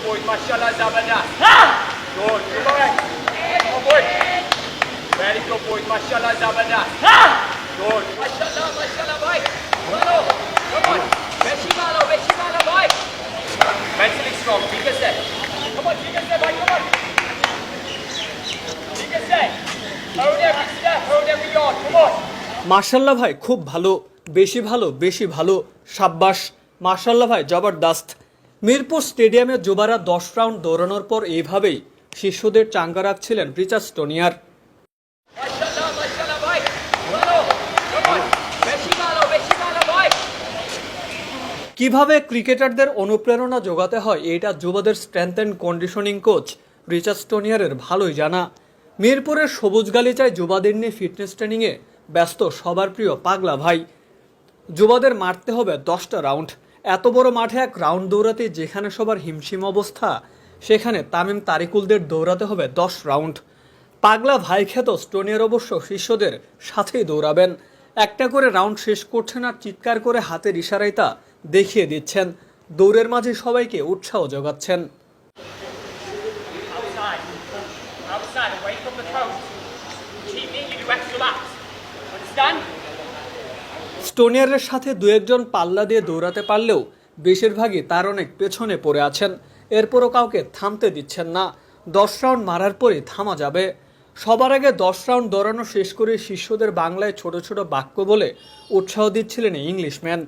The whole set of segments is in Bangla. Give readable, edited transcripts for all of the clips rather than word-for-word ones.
boys. Mashallah, Zabardast. Good. Come on. Come on, boys. Very good, boys. Mashallah, Zabardast. Good. Mashallah, mashallah, boy. Come on. Beshi malo, boy. Mentally strong. Take a step. Come on, take a step, boy. Come on. Take a step. Hold every step. Hold every yard. Come on. মাশাল্লাহ ভাই খুব ভালো, বেশি ভালো, বেশি ভালো, সাব্বাস, মাশাল্লাহ ভাই জবরদস্ত। মিরপুর স্টেডিয়ামে যুবারা 10 রাউন্ড দৌড়ানোর পর এইভাবেই শিষ্যদের চাঙ্গা রাখছিলেন Richard স্টোনিয়ার। Mashallah, mashallah, boy. Come on. Beshi malo, boy. কিভাবে ক্রিকেটারদের অনুপ্রেরণা যোগাতে হয় এটা যুবদের strength and conditioning coach Richard স্টোনিয়ারের ভালোই জানা। মিরপুরের সবুজ গালিচায় যুবাদের নিয়ে ফিটনেস ট্রেনিংয়ে ব্যস্ত সবার প্রিয় পাগলা ভাই। যুবাদের মারতে হবে 10টা রাউন্ড। এত বড় মাঠে এক রাউন্ড দৌড়াতে যেখানে সবার হিমশিম অবস্থা, সেখানে তামিম তারিকুলদের দৌড়াতে হবে 10 রাউন্ড। পাগলা ভাই খ্যাত স্টোনিয়ার অবশ্য শিষ্যদের সাথেই দৌড়াবেন। একটা করে রাউন্ড শেষ করছেন আর চিৎকার করে হাতের ইশারায় তা দেখিয়ে দিচ্ছেন। দৌড়ের মাঝে সবাইকে উৎসাহ যোগাচ্ছেন। Outside, away from the coast. Keep me, you do extra laps. Understand? স্টোনিয়ারের সাথে দু একজন পাল্লা দিয়ে দৌড়াতে পারলেও বেশিরভাগই তার অনেক পেছনে পড়ে আছেন। এরপরও কাউকে থামতে দিচ্ছেন না। 10 রাউন্ড মারার পরই থামা যাবে। সবার আগে 10 রাউন্ড দৌড়ানো শেষ করে শিষ্যদের বাংলায় ছোট ছোট বাক্য বলে উৎসাহ দিচ্ছিলেন Englishman.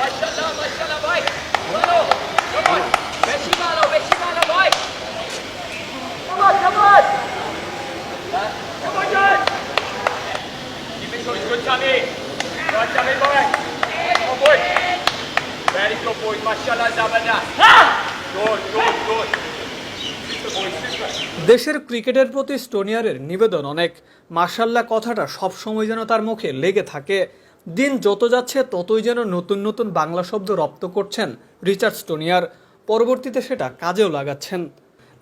Mashallah, mashallah, boy. Come on. Beshi malo, boy. Come on. Come on, guys. Keep it going. Good, Tommy. Good, Tommy, boy. Come on, boy. Very good, boys. Mashallah, Zabardast. Good. দেশের ক্রিকেটের প্রতি স্টোনিয়ারের নিবেদন অনেক। মাশাল্লাহ কথাটা সবসময় যেন তার মুখে লেগে থাকে। দিন যত যাচ্ছে ততই যেন নতুন নতুন বাংলা শব্দ রপ্ত করছেন রিচার্ড স্টোনিয়ার। পরবর্তীতে সেটা কাজেও লাগাচ্ছেন।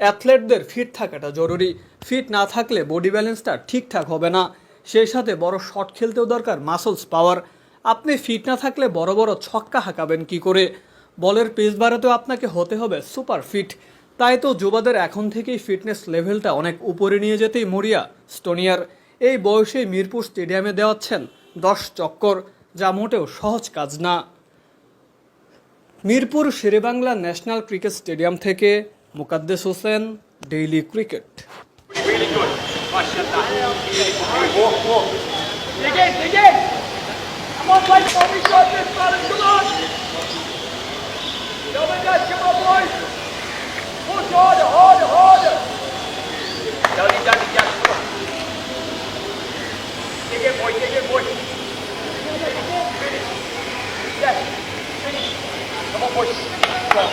অ্যাথলেটদের ফিট থাকাটা জরুরি। ফিট না থাকলে বডি ব্যালেন্সটা ঠিকঠাক হবে না। সেই সাথে বড় শট খেলতেও দরকার মাসলস পাওয়ার। আপনি ফিট না থাকলে বড় বড় ছক্কা হাঁকাবেন কি করে? বলের পেস বাড়াতেও আপনাকে হতে হবে সুপার ফিট। তাই তো যুবাদের এখন থেকেই ফিটনেস লেভেলটা অনেক উপরে নিয়ে যেতেই মরিয়া স্টোনিয়ার। এই বয়সেই মিরপুর স্টেডিয়ামে দেওয়াচ্ছেন 10 চক্কর, যা মোটেও সহজ কাজ না। Mirpur Sher-e-Bangla national cricket stadium থেকে Mukaddes Hossain, daily cricket. Really good. Mashallah. Walk. Dig in. Come on, boys. We got this, fellas. Come on. Zabardast, come on, boys. Push harder. Dally. Come on. Dig in, boy. Finish. Yes. Finish. Come on, boys. Come on.